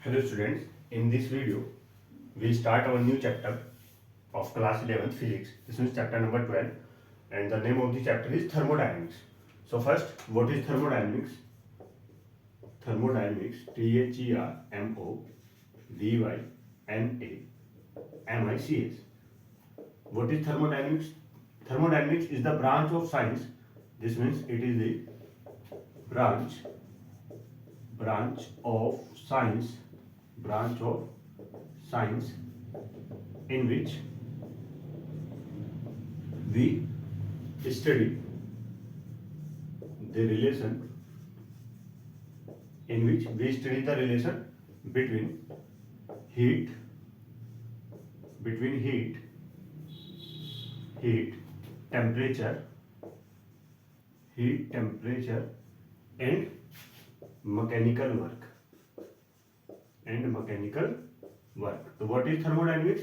Hello students, in this video we start our new chapter of class 11th physics. This is chapter number 12 and the name of the chapter is thermodynamics. So first, what is thermodynamics? Thermodynamics, Thermodynamics. What is thermodynamics? Thermodynamics is the branch of science. This means it is the branch of science in which we study the relation between heat temperature and mechanical work. तो what is thermodynamics?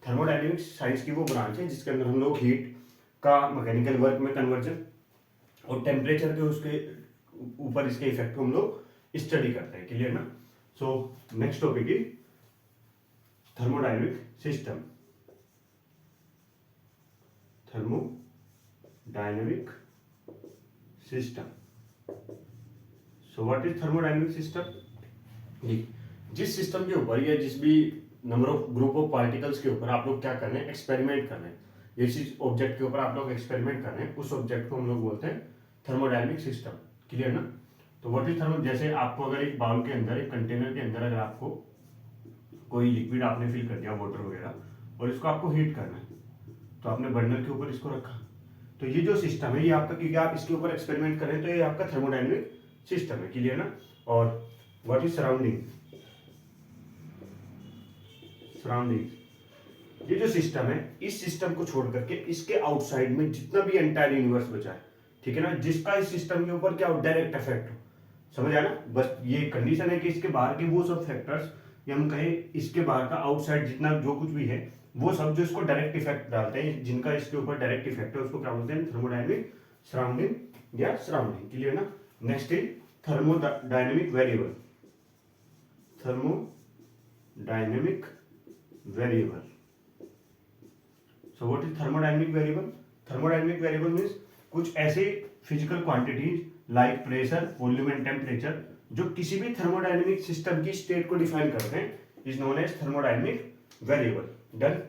Thermodynamics science की वो branch है जिसके अंदर हम लोग heat का mechanical work में कन्वर्जन और टेम्परेचर के उसके ऊपर इसके इफेक्ट को हम लोग स्टडी करते हैं. क्लियर ना? So next topic is thermodynamic system. So what is thermodynamic system? जिस सिस्टम के ऊपर या जिस भी number of group of particles के ऊपर आप लोग क्या कर रहे हैं, एक्सपेरिमेंट कर रहे हैं, जिस ऑब्जेक्ट के ऊपर आप लोग एक्सपेरिमेंट कर रहे हैं उस ऑब्जेक्ट को हम लोग बोलते हैं थर्मोडायनेमिक सिस्टम. क्लियर ना? तो व्हाट इज थर्मो, जैसे आपको अगर एक बाउल के अंदर, एक कंटेनर के अंदर अगर आपको कोई लिक्विड आपने फिल कर दिया, वाटर वगैरह, और इसको आपको हीट करना है तो आपने बर्नर के ऊपर इसको रखा. तो ये जो सिस्टम है ये आपका, क्योंकि आप इसके ऊपर एक्सपेरिमेंट कर रहे हैं तो ये आपका थर्मोडायनेमिक सिस्टम है. क्लियर ना? और व्हाट इज सराउंडिंग? ये जो सिस्टम है, इस सिस्टम को छोड़ करके इसके आउटसाइड में जितना भी एंटायर यूनिवर्स बचा है, ठीक है ना, जिसका इस सिस्टम के ऊपर क्या हो, डायरेक्ट इफेक्ट हो. समझ आया ना? बस ये कंडीशन है कि इसके बाहर के वो सब फैक्टर्स, या हम कहें इसके बाहर का आउटसाइड जितना जो कुछ भी है, वो सब जो इसको डायरेक्ट इफेक्ट डालते हैं, जिनका इसके ऊपर डायरेक्ट इफेक्ट है, उसको क्या बोलते हैं? थर्मोडायनेमिक सराउंडिंग या सराउंडिंग. क्लियर ना? Next is thermodynamic variable. Thermodynamic variable. So what is thermodynamic variable? Thermodynamic variable means कुछ ऐसे physical quantities like pressure, volume and temperature जो किसी भी थर्मोडायनेमिक सिस्टम की स्टेट को डिफाइन करते हैं is known as thermodynamic variable. Done.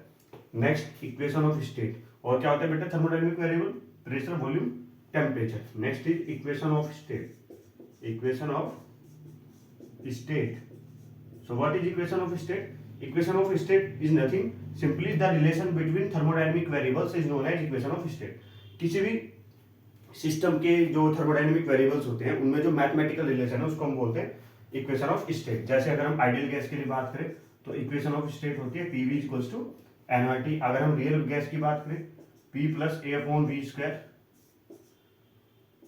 Next, equation of state. और क्या होता है बेटा thermodynamic variable? Pressure, volume, temperature. Next is equation of state. So what is equation of state? Equation of state is nothing, simply the relation between thermodynamic variables is known as equation of state. किसी भी system के जो thermodynamic variables होते हैं उनमें जो mathematical relation है उसको हम बोलते हैं इक्वेशन ऑफ स्टेट. जैसे अगर हम आइडियल गैस के लिए बात करें तो इक्वेशन ऑफ स्टेट होती है PV इक्वल्स टू nRT. अगर हम रियल गैस की बात करें P plus A upon V square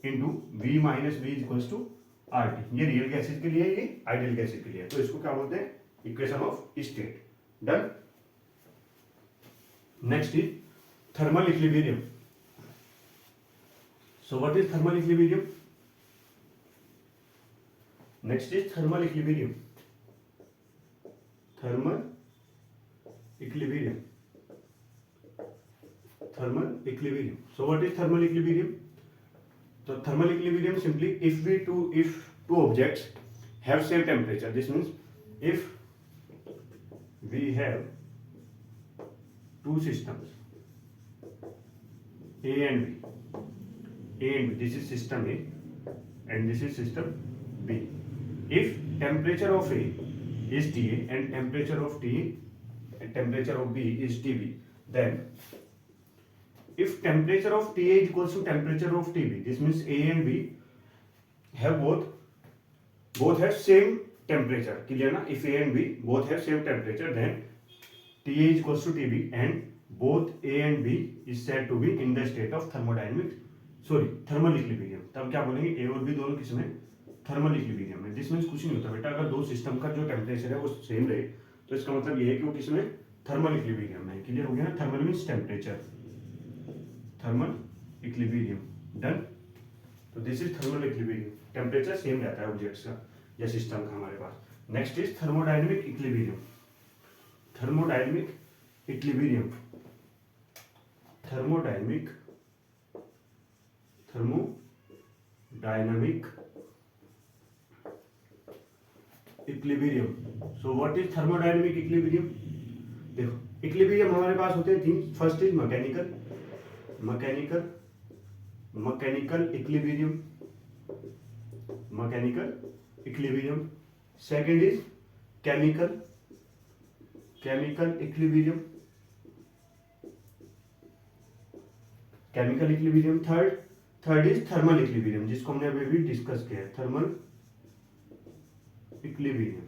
into V minus V equals to RT. ये रियल गैसेज के लिए, ये आइडियल गैसेज के लिए. तो इसको क्या बोलते हैं? Equation of state. Done. Next is thermal equilibrium. So what is thermal equilibrium? Next is thermal equilibrium. Thermal equilibrium. So what is thermal equilibrium? So thermal equilibrium simply if two objects have same temperature. This means if we have two systems A and B, this is system A and this is system B. If temperature of A is TA and temperature of B is TB, then if temperature of TA is equals to temperature of TB, this means A and B have both have same temperature. Clear na? If A and B both have same temperature, then TA is equals to TB and both A and B is said to be in the state of thermal equilibrium. तब क्या बोलेंगे? A और B दोनों किसमें? Thermal equilibrium में. This means कुछ नहीं होता बेटा, अगर दो सिस्टम का जो टेम्परेचर है वो सेम रहे तो इसका मतलब ये है कि वो किसमें? थर्मल इक्विलिब्रियम में. क्लियर हो गया ना? Thermal means temperature. Thermal equilibrium. Done. तो this is thermal equilibrium. Temperature same रहता है ऑब्जेक्ट्स का या सिस्टम का हमारे पास. Next is thermodynamic equilibrium. Thermodynamic equilibrium, thermodynamic equilibrium. So what is thermodynamic equilibrium? देखो इक्विलिब्रियम हमारे पास होते हैं तीन। First is mechanical equilibrium, second is chemical equilibrium, third is thermal equilibrium, जिसको हमने अभी भी डिस्कस किया है, thermal equilibrium.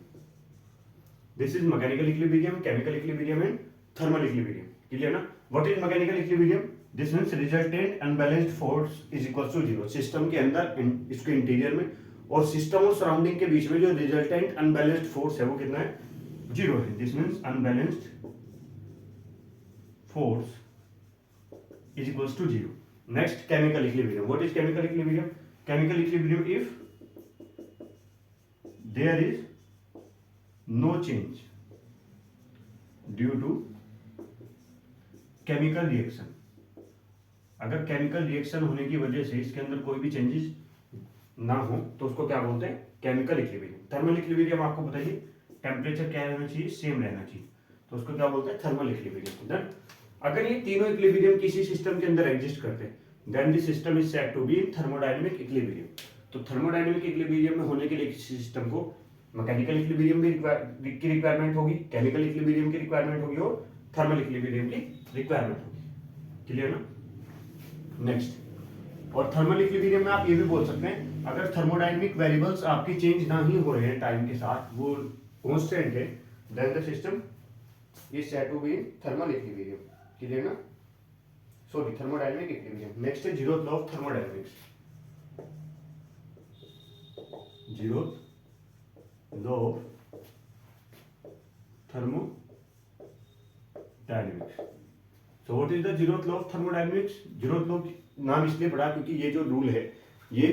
This is mechanical equilibrium, chemical equilibrium and thermal equilibrium. Clear ना? What is mechanical equilibrium? This means resultant unbalanced force is equal to zero. System के अंदर इसके इंटीरियर में और सिस्टम और सराउंडिंग के बीच में जो रिजल्टेंट अनबैलेंस्ड फोर्स है वो कितना है? जीरो है। This means unbalanced force is equal to zero. Next chemical equilibrium. What is chemical equilibrium? Chemical equilibrium if there is no change due to chemical reaction। अगर chemical reaction होने की वजह से इसके अंदर कोई भी चेंजेस ना हो तो उसको क्या बोलते हैं? Chemical equilibrium. थर्मल इक्विलिब्रियम आपको बताइए, टेम्परेचर क्या रहना चाहिए? सेम रहना चाहिए, तो उसको क्या बोलते हैं? Thermal equilibrium. देन अगर ये तीनों इक्विलिब्रियम किसी सिस्टम के अंदर एग्जिस्ट करते हैं then the system is said to be in thermodynamic equilibrium. तो थर्मोडायनेमिक इक्विलिब्रियम में होने के लिए किसी सिस्टम को मैकेनिकल इक्विलिब्रियम की रिक्वायरमेंट होगी, केमिकल इक्विलिब्रियम की रिक्वायरमेंट होगी और थर्मल इक्विलिब्रियम की रिक्वायरमेंट होगी। क्लियर ना? नेक्स्ट, और थर्मल इक्विलिब्रियम में आप ये भी बोल सकते हैं अगर थर्मोडायनेमिक वेरिएबल्स आपकी चेंज ना ही हो रहे हैं टाइम के साथ, वो कांस्टेंट है, then the system is said to be in thermal equilibrium. Clear ना? Sorry, thermodynamic equilibrium. नेक्स्ट है zeroth law of thermodynamics. Zeroth law of thermodynamics. So what is the zeroth law of thermodynamics? Zeroth law नाम इसलिए पड़ा क्योंकि ये जो rule है ये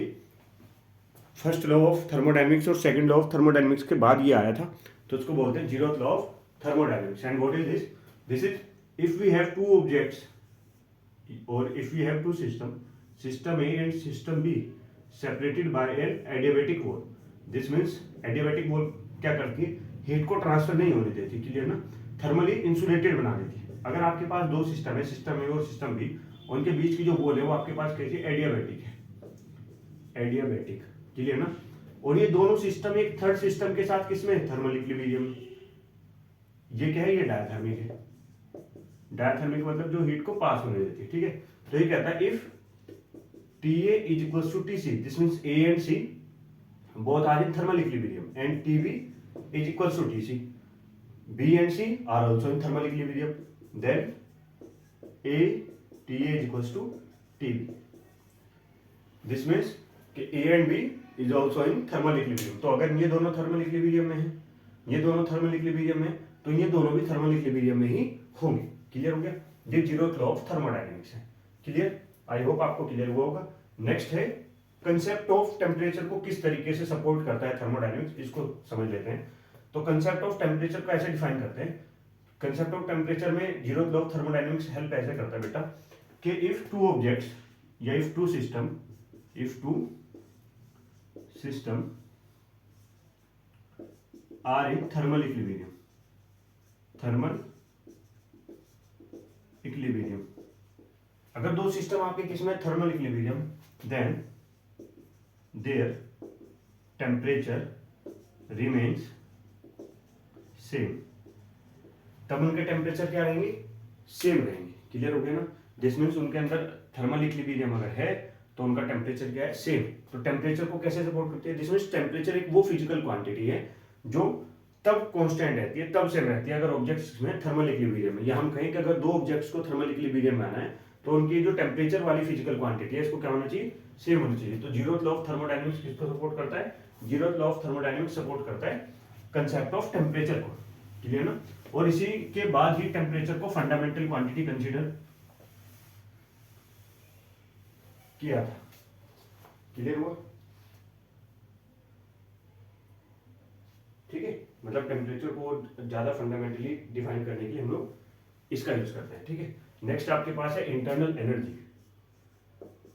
फर्स्ट लॉ ऑफ थर्मोडायनेमिक्स और सेकंड लॉ ऑफ थर्मोडायनेमिक्स के बाद ये आया था, तो उसको बोलते हैं zeroth law of thermodynamics. And what is this? This is if we have two objects और if we have two system A and system B separated by an adiabatic wall। This means adiabatic wall क्या करती है? Heat को transfer नहीं होने देती। Clear ना? Thermally insulated बना देती है। अगर आपके पास दो सिस्टम है, सिस्टम ए और सिस्टम बी, उनके बीच की जो वॉल है वो आपके पास कैसी? एडियाबैटिक है, एडियाबैटिक। क्लियर ना? और ये दोनों सिस्टम एक थर्ड सिस्टम के साथ किसमें है? Thermal equilibrium. ये क्या है? ये डायथर्मिक है। डायथर्मिक मतलब जो हीट को पास होने देती है। ठीक है, तो ये कहता है if TA is equals to TC, this means A and C both are in thermal equilibrium and TB is equals to TC, B and C are also in thermal equilibrium, then TA is equals to TB। this means कि A and B is also in thermal equilibrium। तो अगर ये दोनों thermal equilibrium में है, ये दोनों thermal equilibrium में, तो ये दोनों भी thermal equilibrium में ही होंगे। क्लियर हो गया? ये जीरोथ लॉ ऑफ थर्मोडायनेमिक्स है। क्लियर? आई होप आपको क्लियर हुआ होगा। नेक्स्ट है कंसेप्ट ऑफ टेम्परेचर को किस तरीके से सपोर्ट करता है थर्मोडायनेमिक्स, इसको समझ लेते हैं। तो कंसेप्ट ऑफ टेम्परेचर को ऐसे डिफाइन करते हैं। कंसेप्ट ऑफ टेम्परेचर में zeroth law of thermodynamics help ऐसे करता है बेटा कि इफ टू ऑब्जेक्ट्स या if two system are in thermal equilibrium, अगर दो सिस्टम आपके किसमें? Thermal equilibrium, then their temperature remains same. तब उनके टेम्परेचर क्या रहेंगे? सेम रहेंगे। क्लियर हो गया ना? दिस मीन्स उनके अंदर थर्मल इक्विलिब्रियम अगर है तो उनका टेम्परेचर क्या है? सेम। तो टेम्परेचर को कैसे सपोर्ट करती है? दिस मीन्स टेम्परेचर एक वो फिजिकल क्वांटिटी है जो तब कांस्टेंट रहती है, तब सेम रहती है अगर ऑब्जेक्ट्स में थर्मल इक्विलिब्रियम में, या हम कहें कि अगर दो ऑब्जेक्ट्स को थर्मल इक्विलिब्रियम में आना है तो उनकी जो टेम्परेचर वाली फिजिकल क्वांटिटी है इसको क्या होना चाहिए? सेम होना चाहिए। तो जीरोथ लॉ ऑफ थर्मोडायनेमिक्स किसको सपोर्ट करता है? Zeroth law of thermodynamics support करता है कंसेप्ट ऑफ टेम्परेचर को। क्लियर ना? और इसी के बाद ही टेम्परेचर को फंडामेंटल क्वांटिटी कंसीडर किया था। क्लियर हुआ? ठीक है। मतलब टेम्परेचर को ज़्यादा फंडामेंटली डिफाइन करने के लिए हम लोग इसका यूज करते हैं, ठीक है। नेक्स्ट आपके पास है internal energy.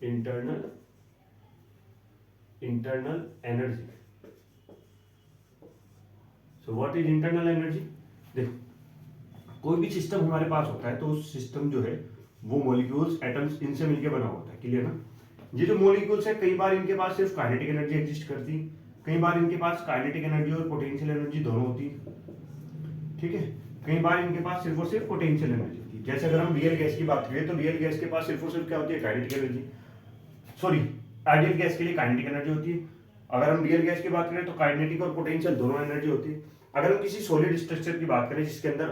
Internal energy, so what is internal energy? देखो कोई भी सिस्टम हमारे पास होता है तो उस सिस्टम जो है वो मॉलिक्यूल्स, एटम्स, इनसे मिलकर बना होता है, क्लियर ना। ये जो मॉलिक्यूल्स है कई बार इनके पास सिर्फ काइनेटिक एनर्जी एग्जिस्ट करती है, कई बार इनके पास काइनेटिक एनर्जी और पोटेंशियल एनर्जी दोनों होती है, ठीक है। कई बार इनके पास सिर्फ और सिर्फ पोटेंशियल एनर्जी होती है। जैसे अगर हम रियल गैस की बात करें तो रियल गैस के पास सिर्फ और सिर्फ क्या होती है, kinetic energy. Sorry, ideal gas के लिए काइनेटिक एनर्जी होती है। अगर हम रियल गैस की बात करें तो काइनेटिक और पोटेंशियल दोनों एनर्जी होती है। अगर हम किसी सॉलिड स्ट्रक्चर की बात करें जिसके अंदर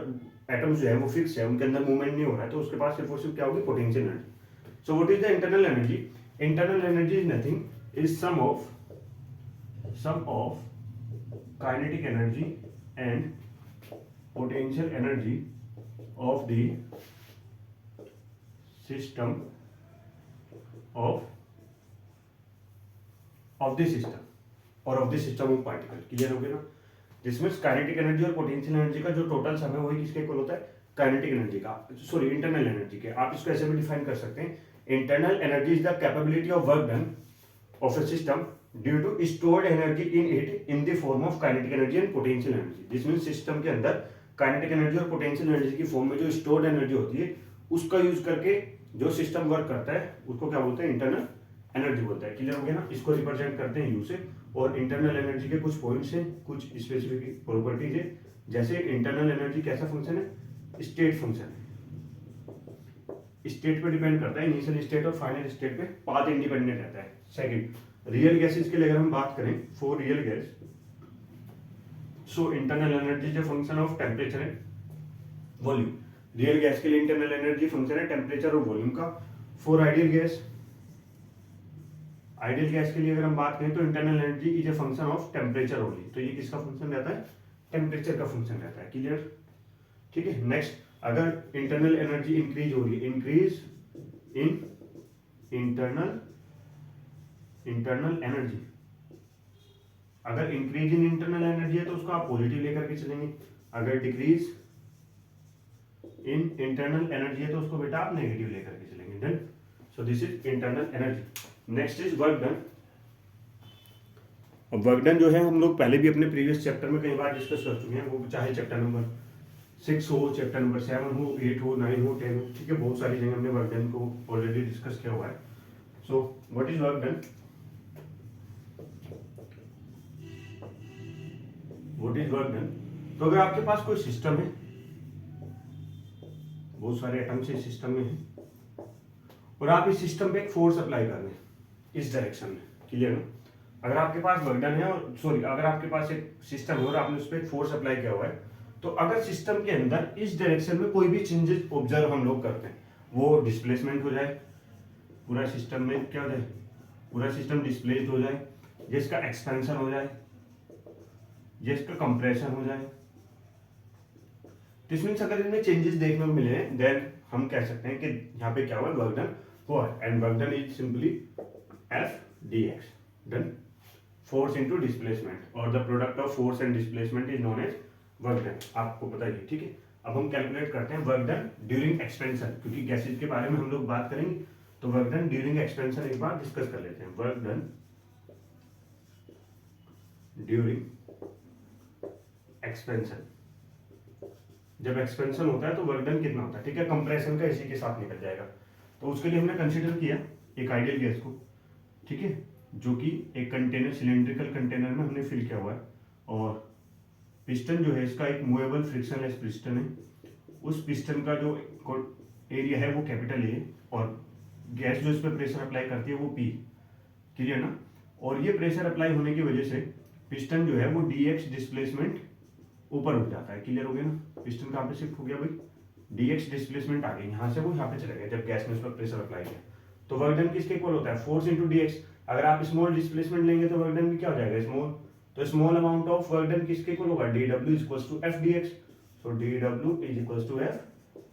एटम्स जो है वो फिक्स है, उनके अंदर मूवमेंट नहीं हो रहा है, तो उसके पास सिर्फ और सिर्फ क्या होगी, potential energy. So what is the internal energy? Internal energy is nothing, is sum of kinetic energy and potential energy of the system of the system or of the system of particle, clear हो गया ना। जिसमें kinetic energy और potential energy का जो total sum है वही किसके इक्वल होता है, काइनेटिक एनर्जी का, सॉरी इंटरनल एनर्जी के। आप इसको ऐसे भी डिफाइन कर सकते हैं, internal energy is the capability of work done of a system due to stored energy in it in the form of kinetic energy and potential energy. जिसमें सिस्टम के अंदर काइनेटिक एनर्जी और पोटेंशियल एनर्जी की form में जो stored energy होती है उसका यूज करके जो सिस्टम वर्क करता है उसको क्या बोलते हैं, इंटरनल एनर्जी बोलता है, क्लियर हो गया ना। इसको रिप्रेजेंट करते हैं यू से। और इंटरनल एनर्जी के कुछ पॉइंट्स हैं, कुछ स्पेसिफिक प्रॉपर्टीज है। जैसे इंटरनल एनर्जी कैसा फंक्शन है, स्टेट फंक्शन है, स्टेट पे डिपेंड करता है, इनिशियल स्टेट और फाइनल स्टेट पे पाथ इंडिपेंडेंट रहता है। सेकंड, रियल गैसेस के लिए अगर हम बात करें, for real gas, so internal energy जो फंक्शन ऑफ टेम्परेचर है, वॉल्यूम। रियल गैस के लिए इंटरनल एनर्जी फंक्शन है टेम्परेचर और वॉल्यूम का। फॉर आइडियल गैस के लिए अगर हम बात करें तो internal energy is a function of temperature only. तो ये किसका फंक्शन रहता है, टेम्परेचर का फंक्शन रहता है, क्लियर, ठीक है। नेक्स्ट, अगर इंटरनल एनर्जी इंक्रीज हो रही है, इंक्रीज इन इंटरनल एनर्जी, अगर इंक्रीज इन इंटरनल एनर्जी है तो उसको आप पॉजिटिव लेकर के चलेंगे। अगर डिक्रीज इन इंटरनल एनर्जी है तो उसको बेटा आप नेगेटिव लेकर के चलेंगे। Done. So this is internal energy. Next is work done. अब वर्क डन जो है हम लोग पहले भी अपने प्रीवियस चैप्टर में कई बार डिस्कस कर चुके हैं, वो चाहे चैप्टर नंबर 6 हो, चैप्टर नंबर 7 हो, 8 हो, 9 हो, 10 हो, ठीक है। बहुत सारी जगह हमने वर्क डन को ऑलरेडी डिस्कस किया हुआ है। सो what is work done? What is work done? तो अगर आपके पास कोई सिस्टम है, बहुत सारे एटम्स इस सिस्टम में हैं और आप इस सिस्टम पे एक फोर्स अप्लाई कर रहे हैं इस डायरेक्शन में, क्लियर ना। अगर आपके पास वर्क डन है और सॉरी अगर आपके पास एक सिस्टम है और आपने उस पर एक फोर्स अप्लाई किया हुआ है, तो अगर सिस्टम के अंदर इस डायरेक्शन में कोई भी चेंजेस ऑब्जर्व हम लोग करते हैं, वो डिस्प्लेसमेंट हो जाए, पूरा सिस्टम में क्या हो जाए, पूरा सिस्टम डिस्प्लेस्ड हो जाए, जिसका एक्सपेंशन हो जाए, जिसका कंप्रेशन हो जाए, दिस मीन्स अगर इनमें चेंजेस देखने को मिले देन हम कह सकते हैं कि यहाँ पे क्या हुआ, वर्क डन हुआ। And work done is simply F D X, done. Force into displacement और the product of force and displacement is known as work done, आपको पता ही, ठीक है। अब हम कैलकुलेट करते हैं वर्क डन ड्यूरिंग एक्सपेंशन, क्योंकि गैसेज के बारे में हम लोग बात करेंगे, तो वर्क डन ड्यूरिंग एक्सपेंशन एक बार डिस्कस कर लेते हैं। वर्क डन ड्यूरिंग एक्सपेंशन, जब एक्सपेंशन होता है तो वर्क डन कितना होता है, ठीक है। कंप्रेशन का इसी के साथ निकल जाएगा। तो उसके लिए हमने कंसीडर किया एक आइडियल गैस को, ठीक है, जो कि एक कंटेनर, सिलेंड्रिकल कंटेनर में हमने फिल किया हुआ है, और पिस्टन जो है इसका एक मूवेबल फ्रिक्शनलेस पिस्टन है। उस पिस्टन का जो एरिया है वो कैपिटल ए, और गैस जो इस पर प्रेशर अप्लाई करती है वो पी, क्लियर ना। और ये प्रेशर अप्लाई होने की वजह से पिस्टन जो है वो डी एक्स डिस्प्लेसमेंट ऊपर उठ जाता है, क्लियर हो गया ना। पिस्टन कहाँ पे शिफ्ट हो गया भाई, डी एक्स डिस्प्लेसमेंट आ गई, यहाँ से वो यहाँ पे चला गया जब गैस ने उस पर प्रेशर अप्लाई किया। तो वर्क डन किसके इक्वल होता है, फोर्स इंटू डी एक्स। अगर आप स्मॉल डिस्प्लेसमेंट लेंगे तो वर्क डन भी क्या हो जाएगा, स्मॉल। तो small amount of work done किसके इक्वल होगा, D W is equal to F D X. So D W is equal to F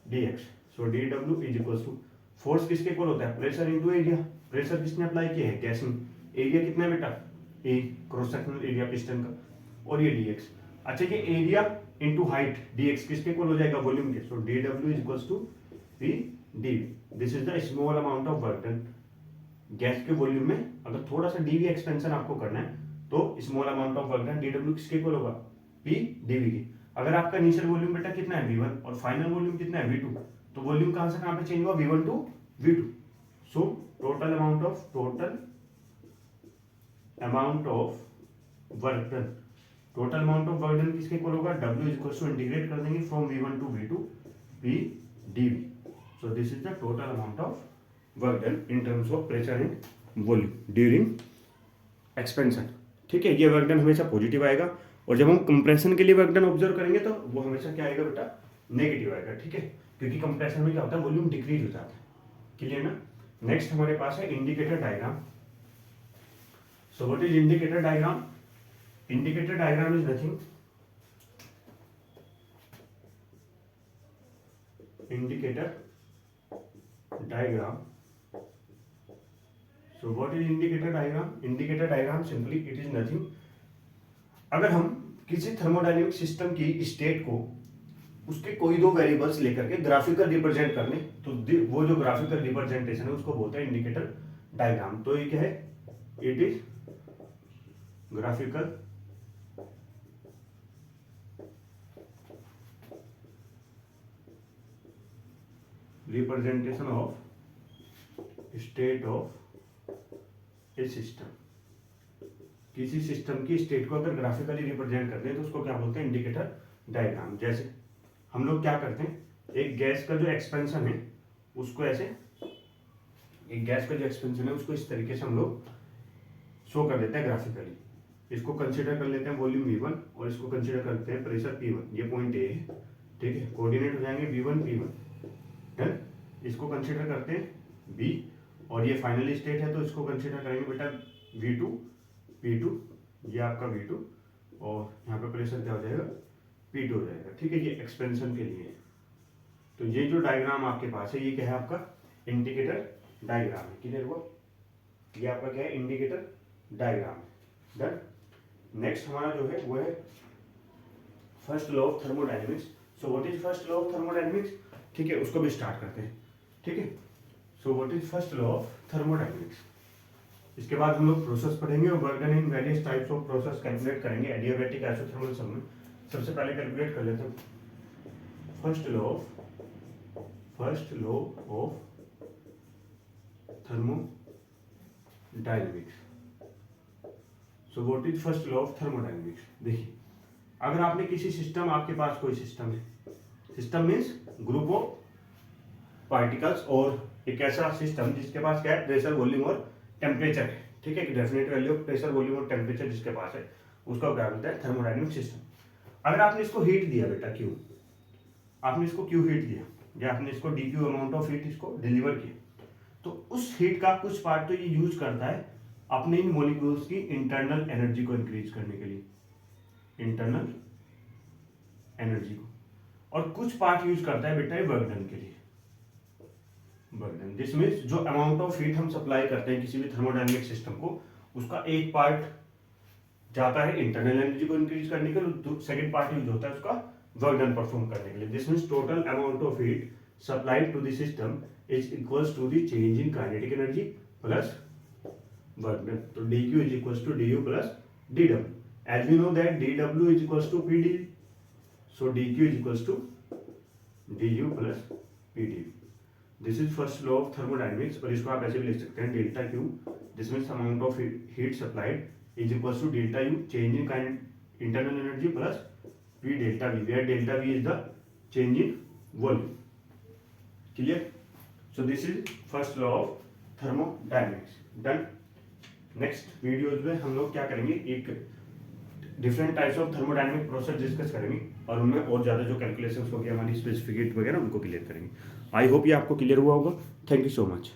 D X. So D W is equal to force किसके equal होता है, pressure into area. Pressure किसने apply किया है, gas ने। Area कितना है बेटा, a cross sectional area piston का, और ये डी एक्स। अच्छा ये एरिया इंटू हाइट dx किसके इक्वल हो जाएगा, वॉल्यूम के। So dw is equals to v dv। This is the small amount of work done. Gas के वॉल्यूम में अगर थोड़ा सा dv एक्सपेंशन आपको करना है तो small amount of work done dw किसके इक्वल होगा, p dv की। अगर आपका इनिशियल वॉल्यूम बेटा कितना है v1 और फाइनल वॉल्यूम कितना है v2, तो वॉल्यूम कहां से कहां पे चेंज हुआ, v1 to v2। So total amount of work done, total amount of work done किसके इक्वल होगा, W इक्वल्स टू इंटीग्रेट कर देंगे from V1 to V2 P dV। So this is the total amount of work done in terms of pressure and volume during expansion. ठीक है, ये work done हमेशा positive आएगा, और जब हम कंप्रेशन के लिए वर्क डन ऑब्जर्व करेंगे तो वो हमेशा क्या आएगा बेटा, नेगेटिव आएगा। ठीक है, क्योंकि कंप्रेशन में क्या होता है, वॉल्यूम डिक्रीज हो जाता है। क्लियर ना। नेक्स्ट हमारे पास है indicator diagram. So what is indicator diagram, indicator diagram is nothing, indicator diagram। so what is indicator diagram, indicator diagram simply it is nothing। अगर हम किसी थर्मोडायनेमिक सिस्टम की स्टेट को उसके कोई दो वेरिएबल्स लेकर के ग्राफिकल रिप्रेजेंट करने, तो वो जो ग्राफिकल रिप्रेजेंटेशन है उसको बोलते हैं इंडिकेटर डायग्राम। तो ये क्या है, it is graphical representation of state of A system. किसी सिस्टम की स्टेट को अगर ग्राफिकली रिप्रेजेंट करते हैं तो उसको क्या बोलते हैं, इंडिकेटर डायग्राम। जैसे हम लोग क्या करते हैं, एक गैस का जो एक्सपेंशन है उसको ऐसे, एक गैस का जो एक्सपेंशन है उसको इस तरीके से हम लोग शो कर देते हैं ग्राफिकली। इसको कंसीडर कर लेते हैं वॉल्यूम V1 और इसको कंसीडर करते हैं प्रेशर P1। ये पॉइंट ए है, ठीक है, कोऑर्डिनेट हो जाएंगे V1 P1। डन। इसको कंसीडर करते हैं B, और ये फाइनल स्टेट है तो इसको कंसीडर करेंगे बेटा V2 P2, ये आपका V2, और यहाँ पे प्रेशर क्या हो जाएगा, P2 हो जाएगा। ठीक है, ये एक्सपेंशन के लिए है। तो ये जो डायग्राम आपके पास है ये क्या है, आपका इंडिकेटर डायग्राम है। क्लियर हुआ, ये आपका क्या है, इंडिकेटर डायग्राम। डन। नेक्स्ट हमारा जो है वो है first law of thermodynamics. So what is first law of thermodynamics, ठीक है, उसको भी स्टार्ट करते हैं। ठीक है, सो what is first law of thermodynamics. इसके बाद हम लोग प्रोसेस पढ़ेंगे और work done in various types of process calculate करेंगे एडियाबैटिक, आइसोथर्मल सब में। सबसे पहले कैलकुलेट कर लेते हैं first law of thermodynamics. So what is first law of thermodynamics. देखिए, अगर आपने किसी सिस्टम, आपके पास कोई सिस्टम है, system means group of particles, और एक ऐसा सिस्टम जिसके पास क्या है, प्रेशर वॉल्यूम और टेम्परेचर है। ठीक है, कि definite value of pressure volume और टेम्परेचर जिसके पास है उसका क्या बोलता है, थर्मोडायनेमिक सिस्टम। अगर आपने इसको हीट दिया बेटा Q, आपने इसको Q हीट दिया, या आपने इसको dQ अमाउंट ऑफ हीट इसको डिलीवर किया, तो उस हीट का कुछ पार्ट तो ये यूज करता है अपने इन मॉलिक्यूल्स की इंटरनल एनर्जी को इंक्रीज करने के लिए, इंटरनल एनर्जी को, और कुछ पार्ट यूज करता है बेटा वर्क डन के लिए, वर्क डन। दिस मीन्स जो अमाउंट ऑफ हीट हम सप्लाई करते हैं किसी भी थर्मोडायनेमिक सिस्टम को, उसका एक पार्ट जाता है इंटरनल एनर्जी को इंक्रीज करने के लिए, सेकंड पार्ट यूज होता है उसका वर्क डन परफॉर्म करने के लिए। This means total amount of heat supplied to the system is equals to the change in kinetic energy plus work done. तो dQ is equals to du plus dw. As we know that dw is equals to pdv, so dQ is equals to du plus pdv. This is first law of thermodynamics, और इसको आप ऐसे भी लिख सकते हैं delta Q, this means amount of heat supplied is equals to delta U, change in internal energy plus P delta V, where delta V is the change in volume. Clear? So this is first law of thermodynamics. Done. Next videos में हम लोग क्या करेंगे, एक different types of thermodynamic process discuss करेंगे, और उनमें और ज़्यादा जो कैलकुलेशंस होगी हमारी स्पेसिफिकेट वगैरह उनको क्लियर करेंगे। आई होप ये आपको क्लियर हुआ होगा। Thank you so much.